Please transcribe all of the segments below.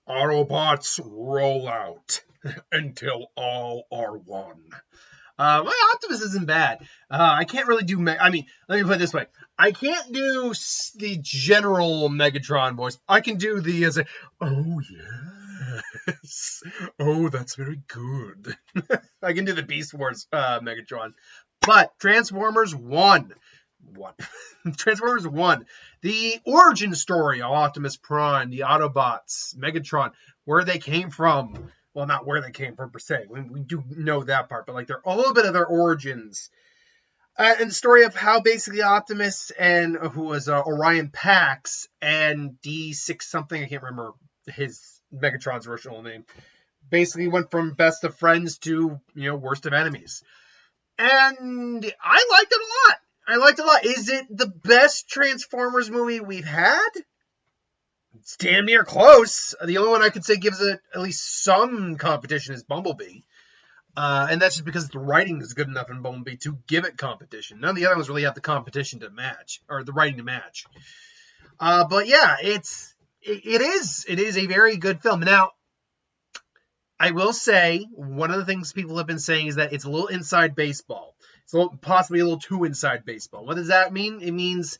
Autobots roll out until all are one. My Optimus isn't bad. I can't really do. I mean, let me put it this way: I can't do the general Megatron voice. I can do the as a. Oh yes. Oh, that's very good. I can do the Beast Wars Megatron, but Transformers one. Transformers 1. The origin story of Optimus Prime, the Autobots, Megatron, where they came from. Well, not where they came from per se. We do know that part, but like they're a little bit of their origins. And the story of how basically Optimus and who was Orion Pax and D6 something, I can't remember his Megatron's original name, basically went from best of friends to, worst of enemies. And I liked it a lot. Is it the best Transformers movie we've had? It's damn near close. The only one I could say gives it at least some competition is Bumblebee. And that's just because the writing is good enough in Bumblebee to give it competition. None of the other ones really have the competition to match, or the writing to match. But yeah, it is a very good film. Now, I will say, one of the things people have been saying is that it's a little inside baseball. It's possibly a little too inside baseball. What does that mean? It means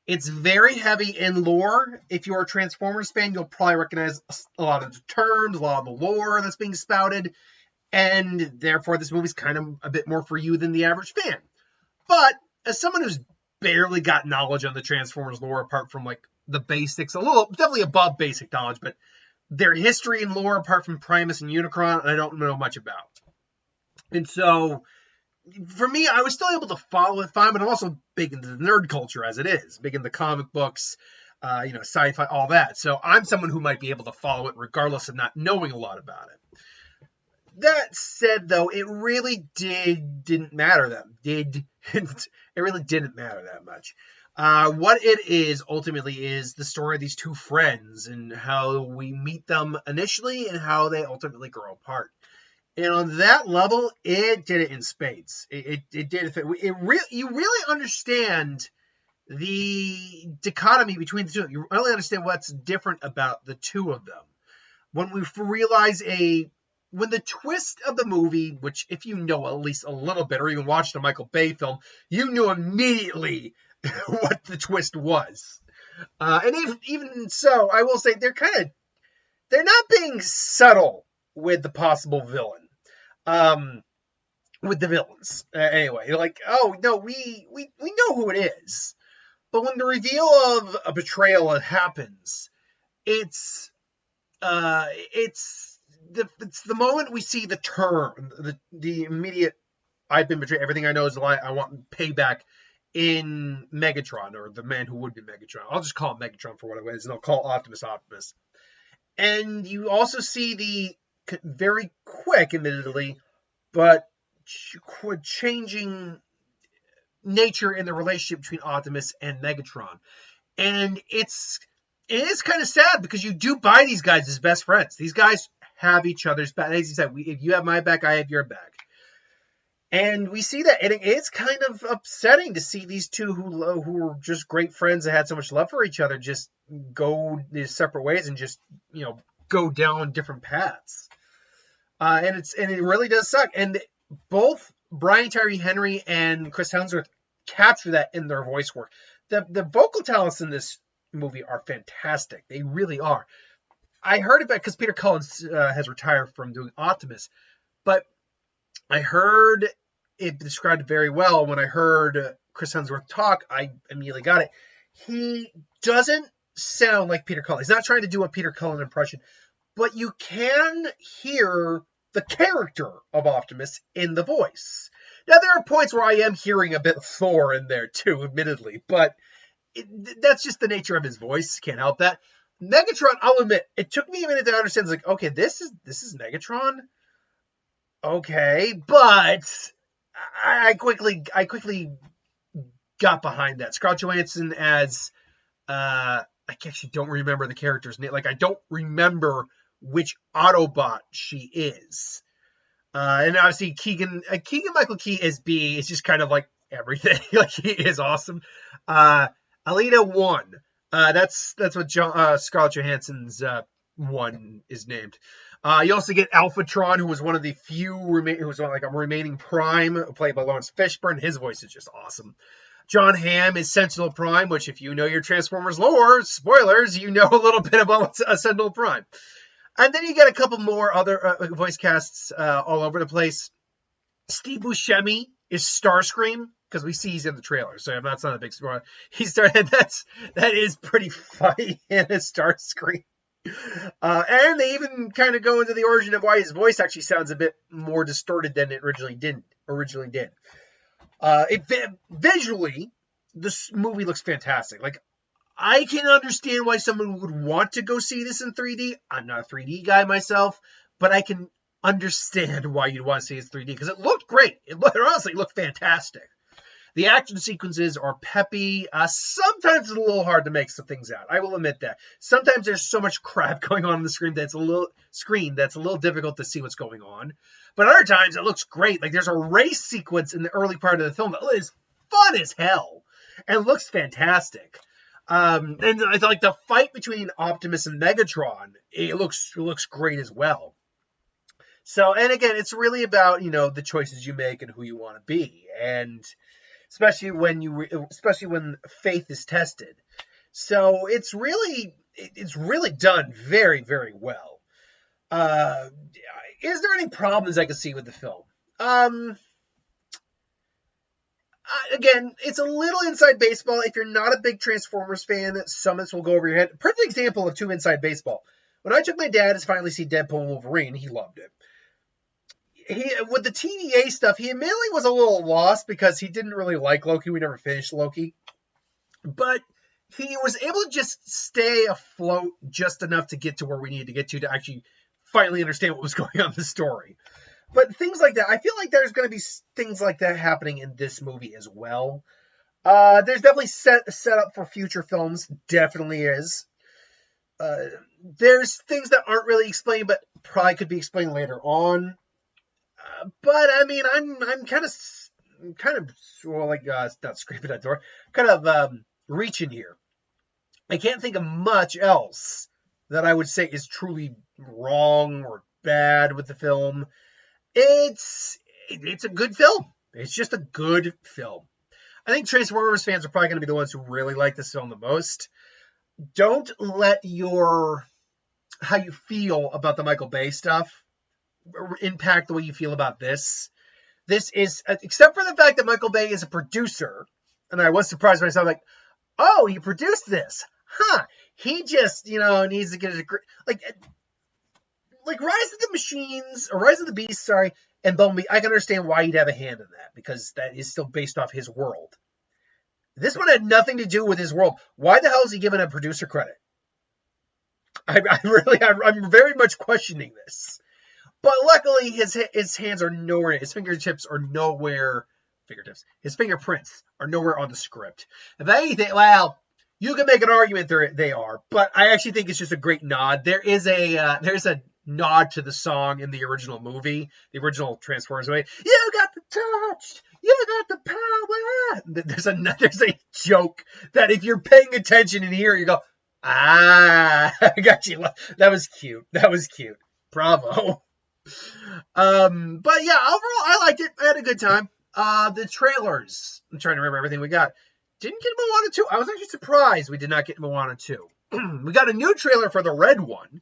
it's very heavy in lore. If you're a Transformers fan, you'll probably recognize a lot of the terms, a lot of the lore that's being spouted, and therefore this movie's kind of a bit more for you than the average fan. But as someone who's barely got knowledge on the Transformers lore, apart from like the basics, definitely above basic knowledge, but their history and lore, apart from Primus and Unicron, I don't know much about. And so, for me, I was still able to follow it fine, but I'm also big into the nerd culture as it is, big into comic books, sci-fi, all that. So I'm someone who might be able to follow it regardless of not knowing a lot about it. That said, though, it really didn't matter that it really didn't matter that much. What it is ultimately is the story of these two friends and how we meet them initially and how they ultimately grow apart. And on that level, it did it in spades. It did it. You really understand the dichotomy between the two. You really understand what's different about the two of them. When we realize when the twist of the movie, which if you know at least a little bit, or even watched a Michael Bay film, you knew immediately what the twist was. And even so, I will say they're not being subtle with the possible villain. With the villains. Anyway, like, oh no, we know who it is. But when the reveal of a betrayal happens, it's the moment we see the turn, the immediate I've been betrayed, everything I know is a lie, I want payback in Megatron, or the man who would be Megatron. I'll just call him Megatron for what it is, and I'll call Optimus Optimus. And you also see the very quick, admittedly, but changing nature in the relationship between Optimus and Megatron. And it is kind of sad because you do buy these guys as best friends. These guys have each other's back. As you said, if you have my back, I have your back. And we see that, and it's kind of upsetting to see these two who were just great friends that had so much love for each other just go their separate ways and just, go down different paths. And it really does suck. And both Brian Tyree Henry and Chris Hemsworth capture that in their voice work. The vocal talents in this movie are fantastic. They really are. I heard about because Peter Cullen has retired from doing Optimus, but I heard it described very well when I heard Chris Hemsworth talk. I immediately got it. He doesn't sound like Peter Cullen. He's not trying to do a Peter Cullen impression, but you can hear the character of Optimus in the voice. Now, there are points where I am hearing a bit of Thor in there too, admittedly, but that's just the nature of his voice. Can't help that. Megatron, I'll admit, it took me a minute to understand. It's like, okay, this is Megatron. Okay, but I quickly got behind that. Scarlett Johansson as I actually don't remember the character's name. Like, I don't remember which Autobot she is. And obviously Keegan Michael Key as B is just kind of like everything. Like, he is awesome. Alita 1. That's what Scarlett Johansson's one is named. You also get Alphatron, who was one of the few who was like a remaining Prime, played by Lawrence Fishburne. His voice is just awesome. John Hamm is Sentinel Prime, which if you know your Transformers lore, spoilers, you know a little bit about a Sentinel Prime. And then you get a couple more other voice casts all over the place. Steve Buscemi is Starscream, because we see he's in the trailer, so that's not a big spoiler. That is pretty funny in a Starscream. And they even kind of go into the origin of why his voice actually sounds a bit more distorted than it originally did. Visually, this movie looks fantastic. Like, I can understand why someone would want to go see this in 3D. I'm not a 3D guy myself, but I can understand why you'd want to see it in 3D because it looked great. It honestly looked fantastic. The action sequences are peppy. Sometimes it's a little hard to make some things out. I will admit that. Sometimes there's so much crap going on the screen that's a little difficult to see what's going on. But other times it looks great. Like there's a race sequence in the early part of the film that is fun as hell and looks fantastic. And I like the fight between Optimus and Megatron. It looks great as well. So, and again, it's really about the choices you make and who you want to be, and especially when faith is tested. So it's really done very, very well. Is there any problems I can see with the film? Again, it's a little inside baseball. If you're not a big Transformers fan, some of this will go over your head. Perfect example of 2 inside baseball. When I took my dad to finally see Deadpool and Wolverine, he loved it. With the TVA stuff, he immediately was a little lost because he didn't really like Loki. We never finished Loki. But he was able to just stay afloat just enough to get to where we needed to get to actually finally understand what was going on in the story. But things like that, I feel like there's going to be things like that happening in this movie as well. There's definitely set up for future films. Definitely is. There's things that aren't really explained, but probably could be explained later on. But I mean, I'm kind of well, like not scraping that door, kind of reaching here. I can't think of much else that I would say is truly wrong or bad with the film. It's a good film. It's just a good film. I think Transformers fans are probably going to be the ones who really like this film the most. Don't let how you feel about the Michael Bay stuff impact the way you feel about this. This is, except for the fact that Michael Bay is a producer, and I was surprised myself, like, oh, he produced this. Huh. He just, needs to get it, like Rise of the Machines, or Rise of the Beasts, and Bumblebee, I can understand why he'd have a hand in that, because that is still based off his world. This one had nothing to do with his world. Why the hell is he given a producer credit? I'm very much questioning this. But luckily, his hands are nowhere. His fingerprints are nowhere on the script. If anything, well, you can make an argument they are, but I actually think it's just a great nod. There's a nod to the song in the original movie, the original Transformers movie. You got the touch, you got the power. There's a joke that if you're paying attention and hear, you go, I got you. That was cute. Bravo. But yeah, overall, I liked it. I had a good time. The trailers, I'm trying to remember everything we got. Didn't get Moana 2. I was actually surprised we did not get Moana 2. We got a new trailer for the red one,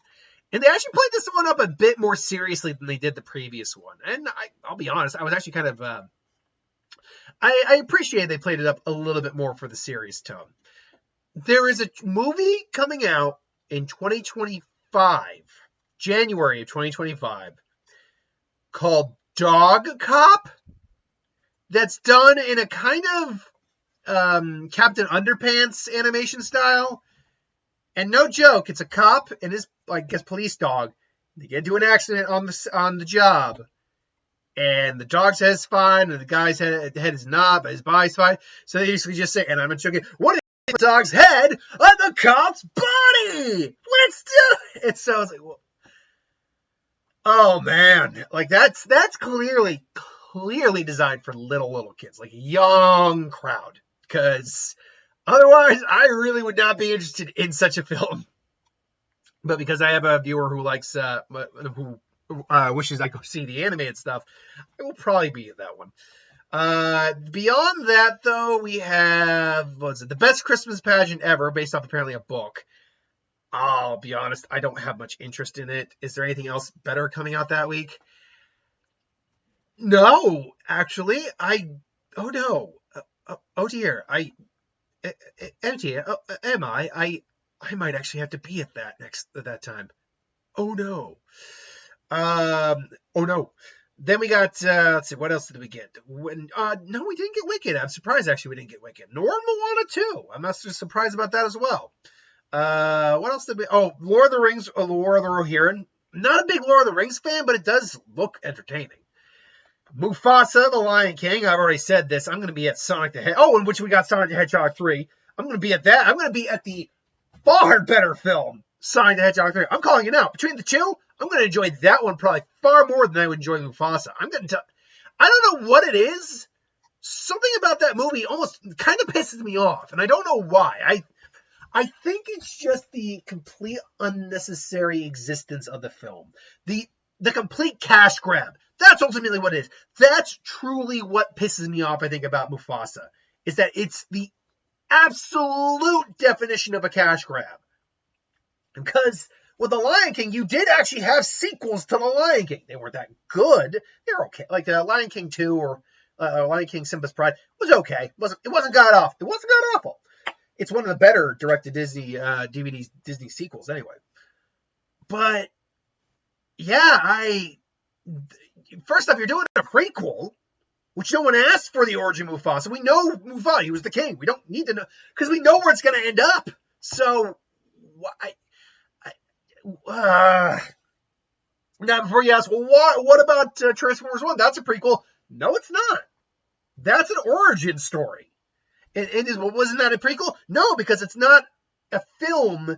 and they actually played this one up a bit more seriously than they did the previous one. And I'll be honest, I was actually kind of, I appreciate they played it up a little bit more for the serious tone. There is a movie coming out in 2025, January of 2025, called Dog Cop, that's done in a kind of Captain Underpants animation style. And no joke, it's a cop and his, police dog. They get into an accident on the job. And the dog's head's fine, and the guy's head is not, but his body's fine. So they usually just say, and I'm joking, what is the dog's head on the cop's body? Let's do it! So I was like, well, oh man, that's clearly designed for little kids, like a young crowd, because otherwise I really would not be interested in such a film. But because I have a viewer who likes who wishes I could see the animated stuff, I will probably be at that one. Beyond that, though, we have, what's it, The Best Christmas Pageant Ever, based off apparently a book. I'll be honest, I don't have much interest in it. Is there anything else better coming out that week? No, actually, oh no, oh dear, empty, am I might actually have to be at that time. Oh no. Oh no. Then we got, let's see, what else did we get? No, we didn't get Wicked. I'm surprised actually we didn't get Wicked. Nor Moana 2. I'm not surprised about that as well. What else did we, Lord of the Rings, Lord of the Rohirrim. Not a big Lord of the Rings fan, but it does look entertaining. Mufasa, The Lion King. I've already said this. I'm going to be at Sonic the Hedgehog. In which we got Sonic the Hedgehog 3. I'm going to be at that. I'm going to be at the far better film, Sonic the Hedgehog 3. I'm calling it out. Between the two, I'm going to enjoy that one probably far more than I would enjoy Mufasa. I don't know what it is. Something about that movie almost kind of pisses me off, and I don't know why. I think it's just the complete unnecessary existence of the film. The complete cash grab. That's ultimately what it is. That's truly what pisses me off, I think, about Mufasa, is that it's the absolute definition of a cash grab. Because with The Lion King, you did actually have sequels to The Lion King. They weren't that good. They're okay. Like Lion King 2 or Lion King Simba's Pride was okay. It wasn't god awful. It wasn't god awful. It's one of the better direct-to-Disney DVD Disney sequels anyway. But, yeah, first off, you're doing a prequel, which no one asked for the origin of Mufasa. We know Mufasa, he was the king. We don't need to know, because we know where it's going to end up. So, now before you ask, well, what about Transformers 1? That's a prequel. No, it's not. That's an origin story. Wasn't that a prequel? No, because it's not a film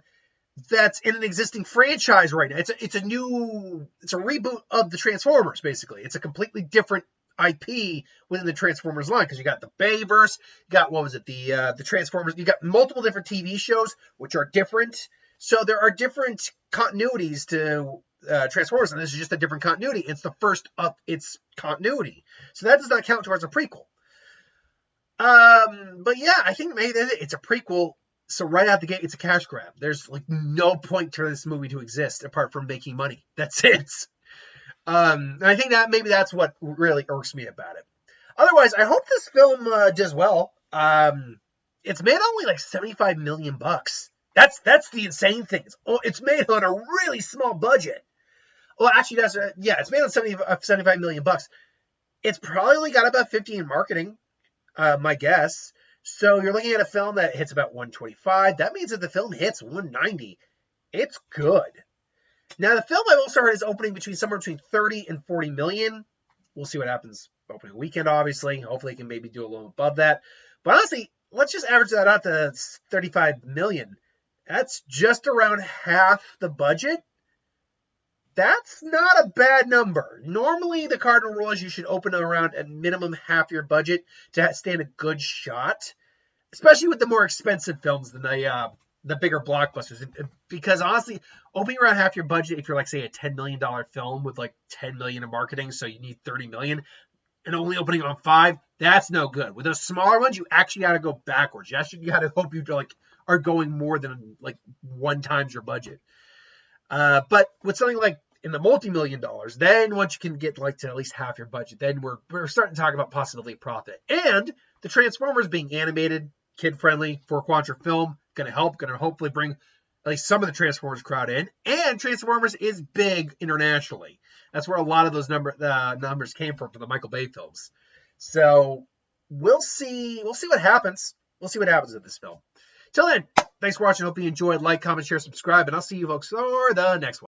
that's in an existing franchise right now. It's a reboot of the Transformers, basically. It's a completely different IP within the Transformers line, because you got the Bayverse, you got, the Transformers, you got multiple different TV shows, which are different. So there are different continuities to Transformers, and this is just a different continuity. It's the first of its continuity. So that does not count towards a prequel. But yeah, I think maybe it's a prequel, so right out the gate, it's a cash grab. There's like no point to this movie to exist apart from making money. That's it. And I think that maybe that's what really irks me about it. Otherwise, I hope this film does well. It's made only like $75 million. That's the insane thing. It's made on a really small budget. Well, actually, it's made on $75 million. It's probably got about 50 in marketing. My guess. So you're looking at a film that hits about 125. That means that the film hits 190. It's good. Now, the film I've also heard is opening somewhere between 30 and 40 million. We'll see what happens opening weekend, obviously. Hopefully, it can maybe do a little above that. But honestly, let's just average that out to 35 million. That's just around half the budget. That's not a bad number. Normally, the cardinal rule is you should open around at minimum half your budget to stand a good shot, especially with the more expensive films than the bigger blockbusters. Because honestly, opening around half your budget, if you're like, say, a $10 million film with like $10 million in marketing, so you need $30 million, and only opening on 5, that's no good. With those smaller ones, you actually got to go backwards. You actually got to hope you are going more than like 1 times your budget. But with something like in the multi-million dollars, then once you can get like to at least half your budget, then we're starting to talk about possibly profit. And the Transformers being animated, kid-friendly, 4-quadrant film, going to hopefully bring at least some of the Transformers crowd in. And Transformers is big internationally. That's where a lot of those numbers came from for the Michael Bay films. So we'll see what happens. We'll see what happens with this film. Till then, thanks for watching. Hope you enjoyed. Like, comment, share, subscribe, and I'll see you folks for the next one.